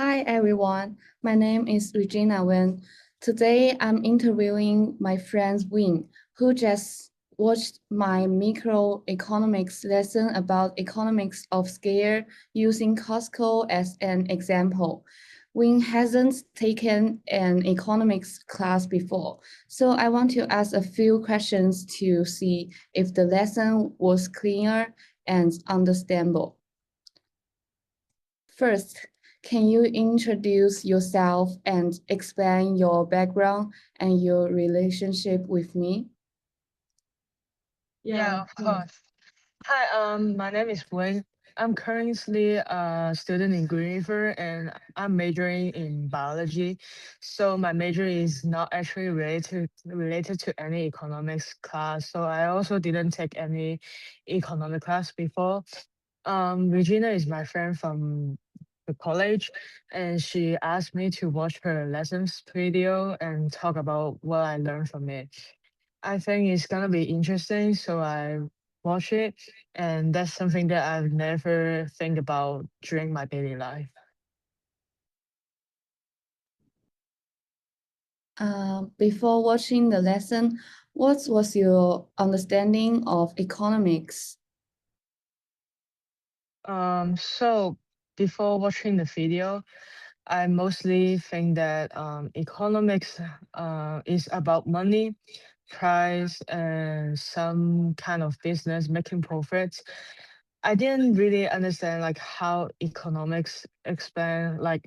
Hi everyone, my name is Regina Wen. Today I'm interviewing my friend Win, who just watched my microeconomics lesson about economics of scale using Costco as an example. Win hasn't taken an economics class before, so I want to ask a few questions to see if the lesson was clear and understandable. First, can you introduce yourself and explain your background and your relationship with me? Yeah, Yeah, of of course. course. Hi, my name is Wei. I'm currently a student in Greenriver and I'm majoring in biology. So my major is not actually related to any economics class. So I also didn't take any economic class before. Regina is my friend from the college, and she asked me to watch her lessons video and talk about what I learned from it. I think it's gonna be interesting, so I watch it, and that's something that I've never think about during my daily life. Before watching the lesson, what was your understanding of economics? So before watching the video, I mostly think that economics is about money, price, and some kind of business making profits. I didn't really understand like how economics explain like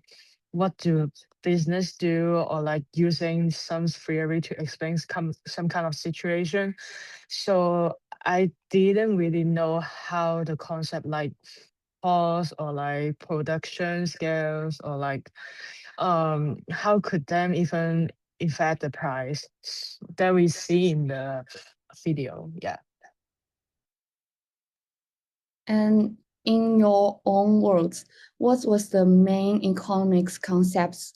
what do business do or like using some theory to explain some kind of situation. So I didn't really know how the concept like cost or like production scales or like how could them even affect the price that we see in the video. Yeah. And in your own words, what was the main economics concepts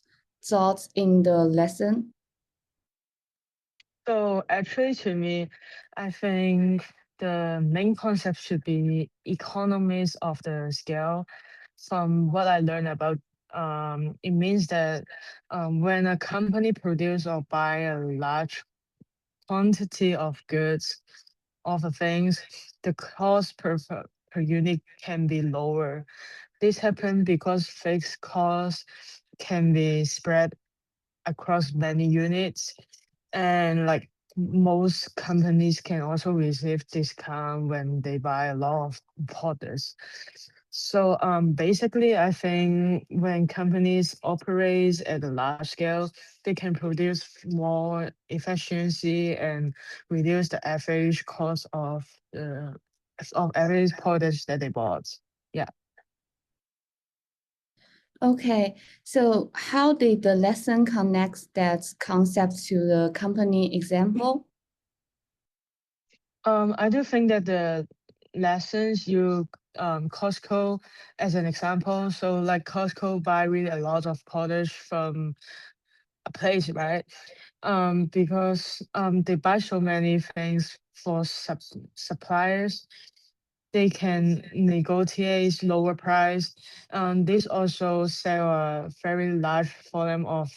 taught in the lesson? So actually, to me, I think the main concept should be economies of the scale. From what I learned about, it means that when a company produce or buy a large quantity of goods of the things, the cost per unit can be lower. This happens because fixed costs can be spread across many units, and like most companies can also receive discount when they buy a lot of products. So basically I think when companies operate at a large scale, they can produce more efficiency and reduce the average cost of every products that they bought. Yeah. Okay, so how did the lesson connect that concept to the company example? I do think that the lessons you Costco as an example. So like Costco buy really a lot of products from a place, right? Because they buy so many things for suppliers, they can negotiate lower price. This also sell a very large volume of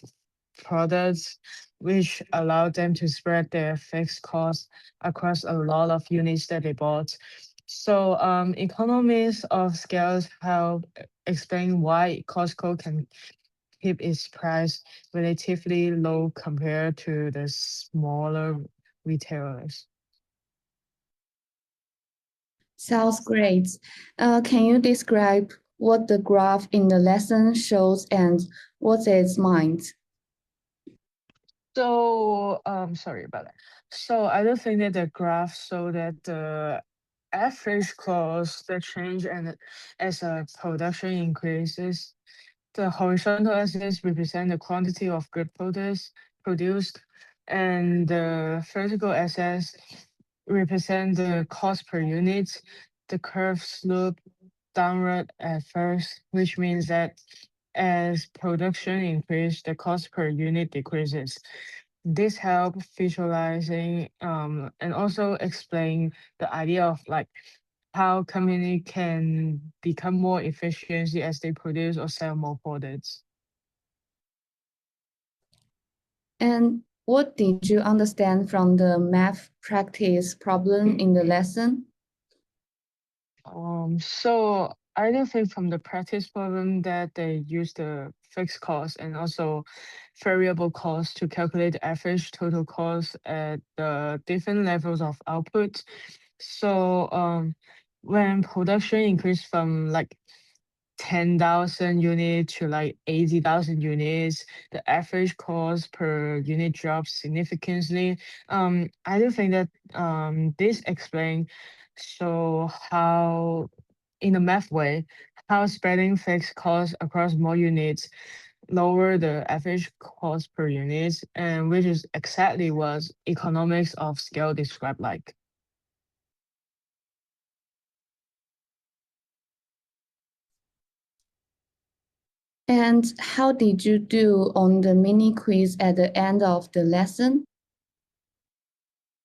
products, which allow them to spread their fixed costs across a lot of units that they bought. So economies of scales help explain why Costco can keep its price relatively low compared to the smaller retailers. Sounds great. Can you describe what the graph in the lesson shows and what it means? So, sorry about that. So I don't think that the graph show that the average cost the change and as a production increases, the horizontal axis represent the quantity of good produced, and the vertical axis represent the cost per unit. The curve slope downward at first, which means that as production increases, the cost per unit decreases. This helps visualizing and also explain the idea of like how company can become more efficiency as they produce or sell more products. And what did you understand from the math practice problem in the lesson? So I don't think from the practice problem that they use the fixed cost and also variable cost to calculate the average total cost at the different levels of output. So when production increased from like 10,000 units to like 80,000 units, the average cost per unit drops significantly. I do think that this explains so how, in a math way, how spreading fixed costs across more units lower the average cost per unit, and which is exactly what economics of scale describe like. And how did you do on the mini quiz at the end of the lesson?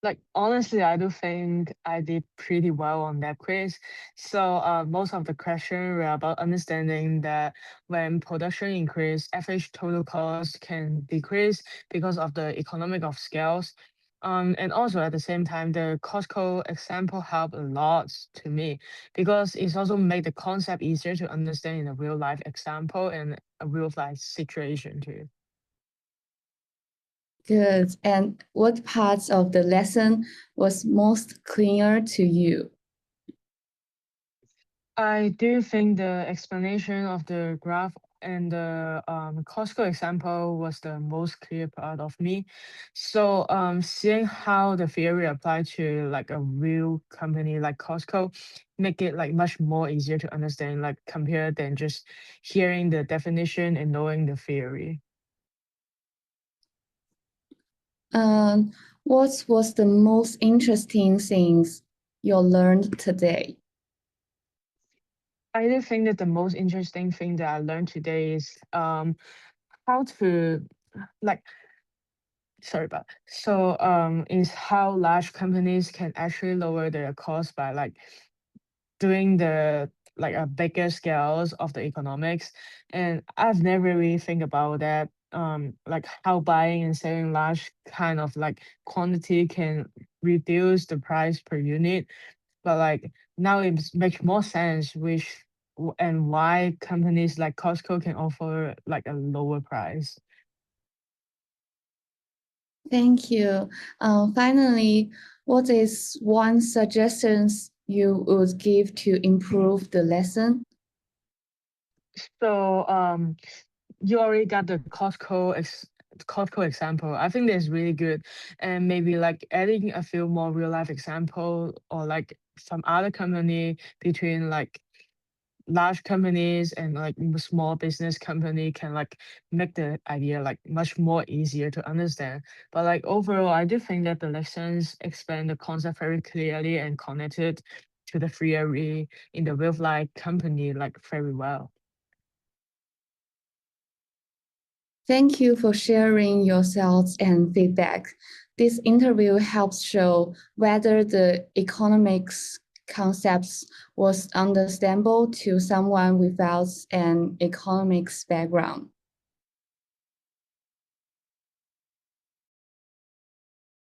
Like honestly, I do think I did pretty well on that quiz. So most of the questions were about understanding that when production increase, average total cost can decrease because of the economic of scales. And also at the same time, the Costco example helped a lot to me because it's also made the concept easier to understand in a real life example and a real life situation too. Good. And what parts of the lesson was most clear to you? I do think the explanation of the graph and the Costco example was the most clear part of me. So seeing how the theory applied to like a real company like Costco make it like much more easier to understand like compared than just hearing the definition and knowing the theory. Um, what was the most interesting things you learned today? I do think that the most interesting thing that I learned today is how to like sorry about is how large companies can actually lower their costs by like doing the like a bigger scales of the economics. And I've never really think about that, like how buying and selling large kind of like quantity can reduce the price per unit. But like now it makes more sense and why companies like Costco can offer like a lower price. Thank you. Finally, what is one suggestions you would give to improve the lesson? So you already got the Costco example. I think that's really good, and maybe like adding a few more real life example or like some other company between like large companies and like small business company can like make the idea like much more easier to understand. But like overall, I do think that the lessons explain the concept very clearly and connected to the theory in the real life company like very well. Thank you for sharing your thoughts and feedback. This interview helps show whether the economics concepts was understandable to someone without an economics background.